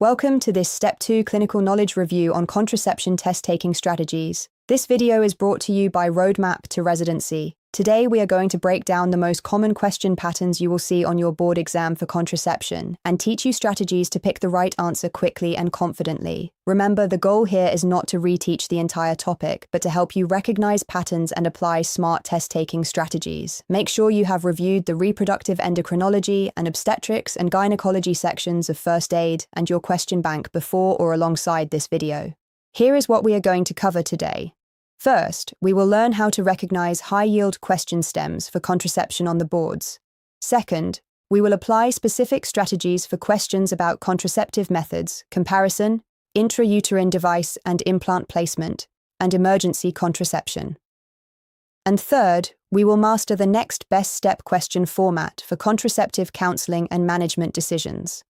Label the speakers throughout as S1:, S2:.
S1: Welcome to this Step 2 clinical knowledge review on contraception test-taking strategies. This video is brought to you by Roadmap to Residency. Today we are going to break down the most common question patterns you will see on your board exam for contraception and teach you strategies to pick the right answer quickly and confidently. Remember, the goal here is not to reteach the entire topic, but to help you recognize patterns and apply smart test-taking strategies. Make sure you have reviewed the reproductive endocrinology and obstetrics and gynecology sections of first aid and your question bank before or alongside this video. Here is what we are going to cover today. First, we will learn how to recognize high-yield question stems for contraception on the boards. Second, we will apply specific strategies for questions about contraceptive methods, comparison, intrauterine device and implant placement, and emergency contraception. And third, we will master the next best step question format for contraceptive counseling and management decisions.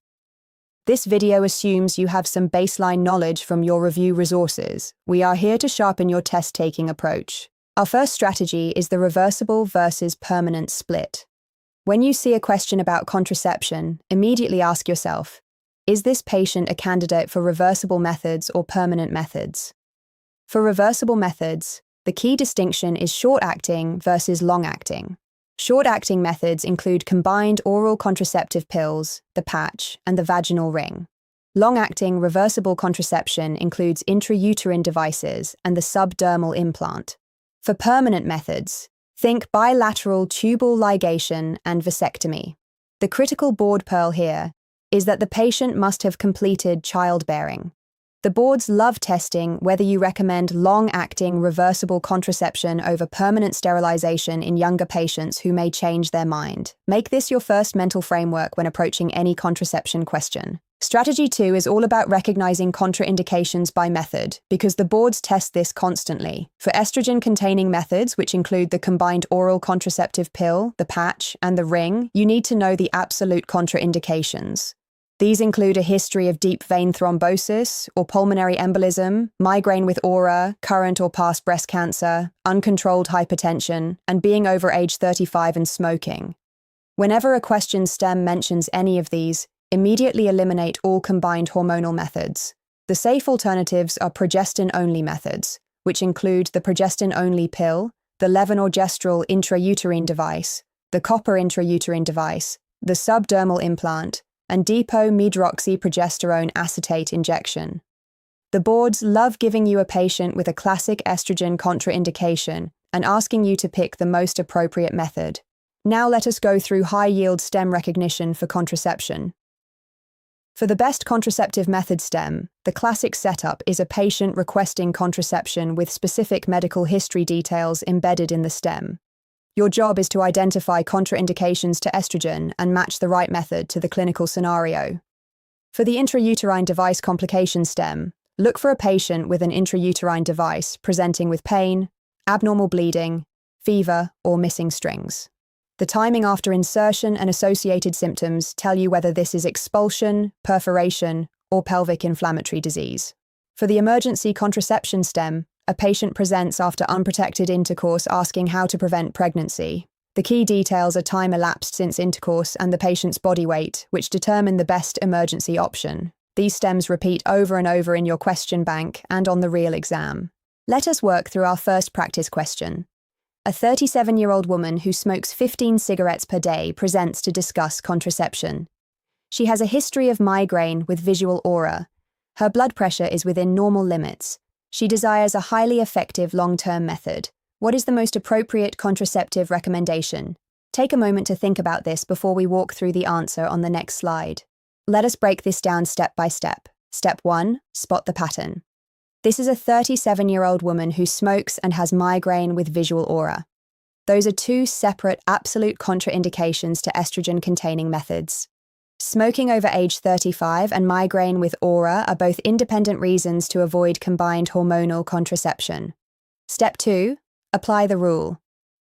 S1: This video assumes you have some baseline knowledge from your review resources. We are here to sharpen your test-taking approach. Our first strategy is the reversible versus permanent split. When you see a question about contraception, immediately ask yourself, is this patient a candidate for reversible methods or permanent methods? For reversible methods, the key distinction is short-acting versus long-acting. Short-acting methods include combined oral contraceptive pills, the patch, and the vaginal ring. Long-acting reversible contraception includes intrauterine devices and the subdermal implant. For permanent methods, think bilateral tubal ligation and vasectomy. The critical board pearl here is that the patient must have completed childbearing. The boards love testing whether you recommend long-acting reversible contraception over permanent sterilization in younger patients who may change their mind. Make this your first mental framework when approaching any contraception question. Strategy 2 is all about recognizing contraindications by method, because the boards test this constantly. For estrogen-containing methods, which include the combined oral contraceptive pill, the patch, and the ring, you need to know the absolute contraindications. These include a history of deep vein thrombosis or pulmonary embolism, migraine with aura, current or past breast cancer, uncontrolled hypertension, and being over age 35 and smoking. Whenever a question stem mentions any of these, immediately eliminate all combined hormonal methods. The safe alternatives are progestin-only methods, which include the progestin-only pill, the Levonorgestrel intrauterine device, the Copper intrauterine device, the subdermal implant, and Depo-Medroxyprogesterone acetate injection. The boards love giving you a patient with a classic estrogen contraindication and asking you to pick the most appropriate method. Now let us go through high-yield stem recognition for contraception. For the best contraceptive method stem, the classic setup is a patient requesting contraception with specific medical history details embedded in the stem. Your job is to identify contraindications to estrogen and match the right method to the clinical scenario. For the intrauterine device complication stem, look for a patient with an intrauterine device presenting with pain, abnormal bleeding, fever, or missing strings. The timing after insertion and associated symptoms tell you whether this is expulsion, perforation, or pelvic inflammatory disease. For the emergency contraception stem, a patient presents after unprotected intercourse asking how to prevent pregnancy. The key details are time elapsed since intercourse and the patient's body weight, which determine the best emergency option. These stems repeat over and over in your question bank and on the real exam. Let us work through our first practice question. A 37-year-old woman who smokes 15 cigarettes per day presents to discuss contraception. She has a history of migraine with visual aura. Her blood pressure is within normal limits. She desires a highly effective long-term method. What is the most appropriate contraceptive recommendation? Take a moment to think about this before we walk through the answer on the next slide. Let us break this down step by step. Step 1, spot the pattern. This is a 37-year-old woman who smokes and has migraine with visual aura. Those are two separate absolute contraindications to estrogen-containing methods. Smoking over age 35 and migraine with aura are both independent reasons to avoid combined hormonal contraception. Step 2, apply the rule.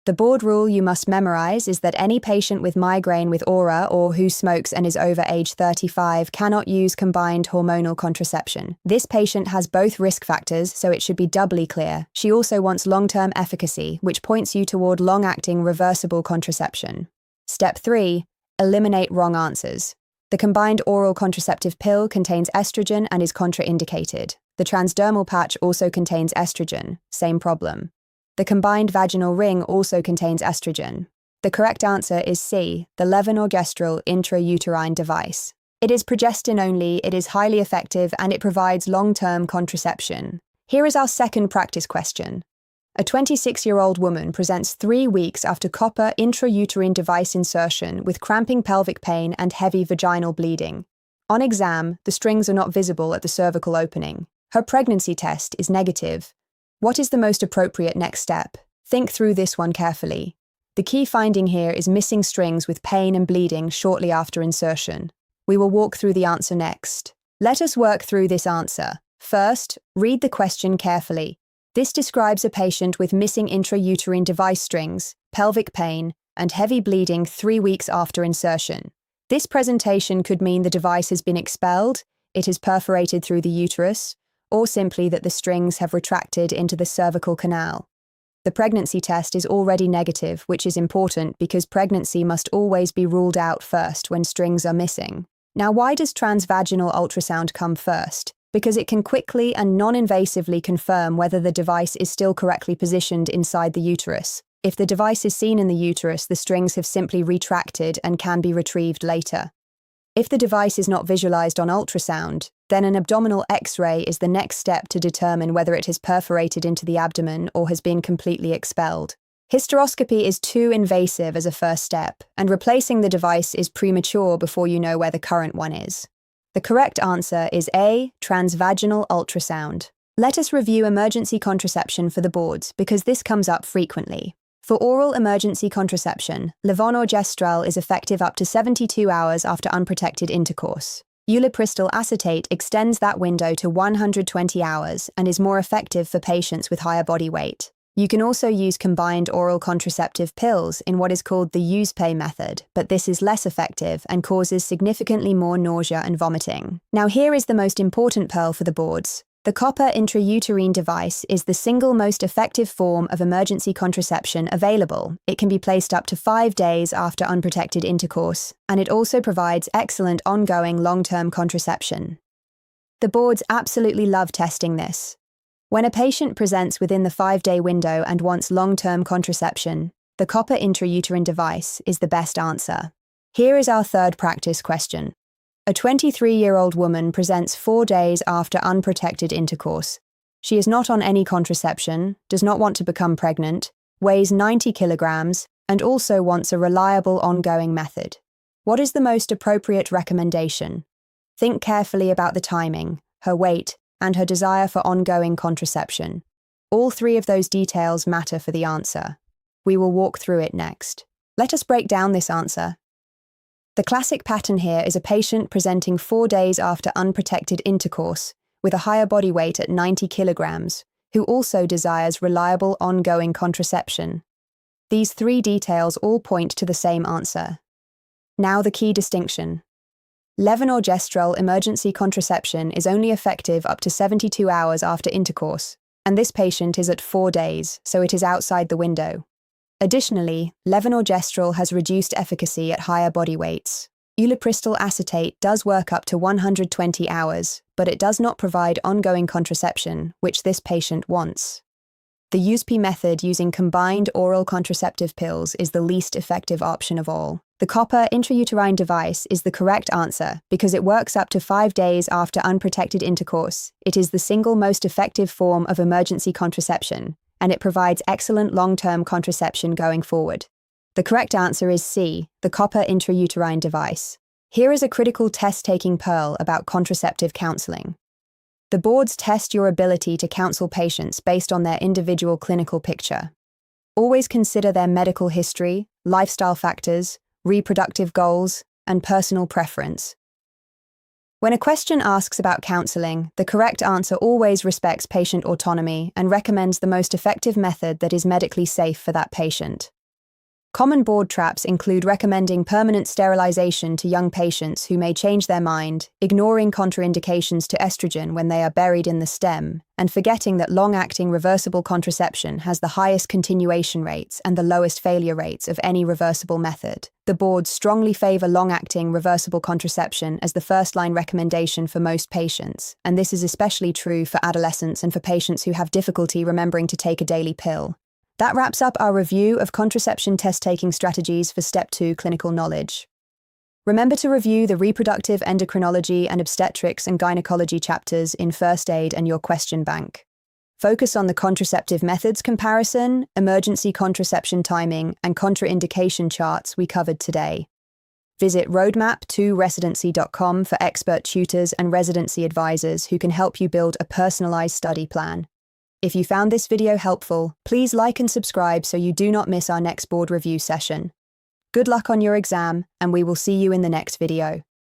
S1: The board rule you must memorize is that any patient with migraine with aura or who smokes and is over age 35 cannot use combined hormonal contraception. This patient has both risk factors, so it should be doubly clear. She also wants long-term efficacy, which points you toward long-acting reversible contraception. Step 3, eliminate wrong answers. The combined oral contraceptive pill contains estrogen and is contraindicated. The transdermal patch also contains estrogen, same problem. The combined vaginal ring also contains estrogen. The correct answer is C, the Levonorgestrel intrauterine device. It is progestin only, it is highly effective, and it provides long-term contraception. Here is our second practice question. A 26-year-old woman presents 3 weeks after copper intrauterine device insertion with cramping pelvic pain and heavy vaginal bleeding. On exam, the strings are not visible at the cervical opening. Her pregnancy test is negative. What is the most appropriate next step? Think through this one carefully. The key finding here is missing strings with pain and bleeding shortly after insertion. We will walk through the answer next. Let us work through this answer. First, read the question carefully. This describes a patient with missing intrauterine device strings, pelvic pain, and heavy bleeding 3 weeks after insertion. This presentation could mean the device has been expelled, it is perforated through the uterus, or simply that the strings have retracted into the cervical canal. The pregnancy test is already negative, which is important because pregnancy must always be ruled out first when strings are missing. Now, why does transvaginal ultrasound come first? Because it can quickly and non-invasively confirm whether the device is still correctly positioned inside the uterus. If the device is seen in the uterus, the strings have simply retracted and can be retrieved later. If the device is not visualized on ultrasound, then an abdominal X-ray is the next step to determine whether it has perforated into the abdomen or has been completely expelled. Hysteroscopy is too invasive as a first step, and replacing the device is premature before you know where the current one is. The correct answer is A, transvaginal ultrasound. Let us review emergency contraception for the boards because this comes up frequently. For oral emergency contraception, Levonorgestrel is effective up to 72 hours after unprotected intercourse. Ulipristal acetate extends that window to 120 hours and is more effective for patients with higher body weight. You can also use combined oral contraceptive pills in what is called the USMLE method, but this is less effective and causes significantly more nausea and vomiting. Now here is the most important pearl for the boards. The copper intrauterine device is the single most effective form of emergency contraception available. It can be placed up to 5 days after unprotected intercourse, and it also provides excellent ongoing long-term contraception. The boards absolutely love testing this. When a patient presents within the 5-day window and wants long-term contraception, the copper intrauterine device is the best answer. Here is our third practice question. A 23-year-old woman presents 4 days after unprotected intercourse. She is not on any contraception, does not want to become pregnant, weighs 90 kilograms, and also wants a reliable ongoing method. What is the most appropriate recommendation? Think carefully about the timing, her weight, and her desire for ongoing contraception. All 3 of those details matter for the answer. We will walk through it next. Let us break down this answer. The classic pattern here is a patient presenting 4 days after unprotected intercourse with a higher body weight at 90 kilograms, who also desires reliable ongoing contraception. These 3 details all point to the same answer. Now the key distinction. Levonorgestrel emergency contraception is only effective up to 72 hours after intercourse, and this patient is at 4 days, so it is outside the window. Additionally, Levonorgestrel has reduced efficacy at higher body weights. Ulipristal acetate does work up to 120 hours, but it does not provide ongoing contraception, which this patient wants. The USP method using combined oral contraceptive pills is the least effective option of all. The copper intrauterine device is the correct answer because it works up to 5 days after unprotected intercourse. It is the single most effective form of emergency contraception, and it provides excellent long-term contraception going forward. The correct answer is C, the copper intrauterine device. Here is a critical test-taking pearl about contraceptive counseling. The boards test your ability to counsel patients based on their individual clinical picture. Always consider their medical history, lifestyle factors, reproductive goals, and personal preference. When a question asks about counseling, the correct answer always respects patient autonomy and recommends the most effective method that is medically safe for that patient. Common board traps include recommending permanent sterilization to young patients who may change their mind, ignoring contraindications to estrogen when they are buried in the stem, and forgetting that long-acting reversible contraception has the highest continuation rates and the lowest failure rates of any reversible method. The boards strongly favor long-acting reversible contraception as the first-line recommendation for most patients, and this is especially true for adolescents and for patients who have difficulty remembering to take a daily pill. That wraps up our review of contraception test-taking strategies for Step 2 clinical knowledge. Remember to review the reproductive endocrinology and obstetrics and gynecology chapters in First Aid and your question bank. Focus on the contraceptive methods comparison, emergency contraception timing, and contraindication charts we covered today. Visit roadmap2residency.com for expert tutors and residency advisors who can help you build a personalized study plan. If you found this video helpful, please like and subscribe so you do not miss our next board review session. Good luck on your exam, and we will see you in the next video.